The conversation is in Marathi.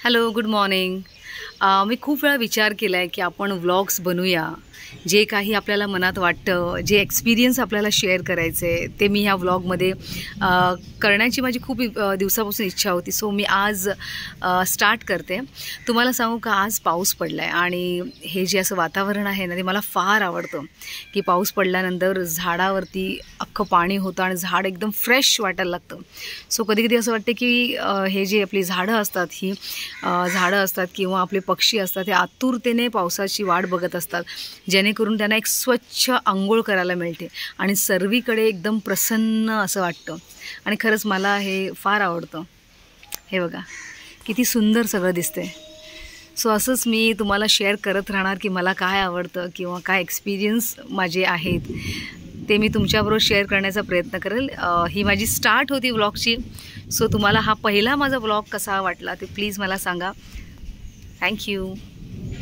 Hello, good morning. मी खूप वेळा विचार केला आहे की आपण व्लॉग्स बनवूया. जे काही आपल्याला मनात वाटतं, जे एक्सपिरियन्स आपल्याला शेअर करायचे ते मी ह्या व्लॉगमध्ये करण्याची माझी खूप दिवसापासून इच्छा होती. सो मी आज स्टार्ट करते. तुम्हाला सांगू का, आज पाऊस पडला आहे आणि हे जे असं वातावरण आहे ना, ते मला फार आवडतं. की पाऊस पडल्यानंतर झाडावरती अख्खं पाणी होतं आणि झाड एकदम फ्रेश वाटायला लागतं. सो कधी कधी असं वाटतं की हे जे आपली झाडं असतात, ही झाडं असतात किंवा आपले पक्षी असतात, हे आतुरतेने पावसाची वाट बघत असतात, जेणेकरून त्यांना एक स्वच्छ अंघोळ करायला मिळते आणि सर्वीकडे एकदम प्रसन्न असं वाटतं. आणि खरंच मला हे फार आवडतं. हे बघा किती सुंदर सगळं दिसतंय. सो असंच मी तुम्हाला शेअर करत राहणार की मला काय आवडतं किंवा काय एक्सपिरियन्स माझे आहेत ते मी तुमच्याबरोबर शेअर करण्याचा प्रयत्न करेल. ही माझी स्टार्ट होती व्लॉगची. सो तुम्हाला हा पहिला माझा व्लॉग कसा वाटला ते प्लीज मला सांगा. थँक्यू.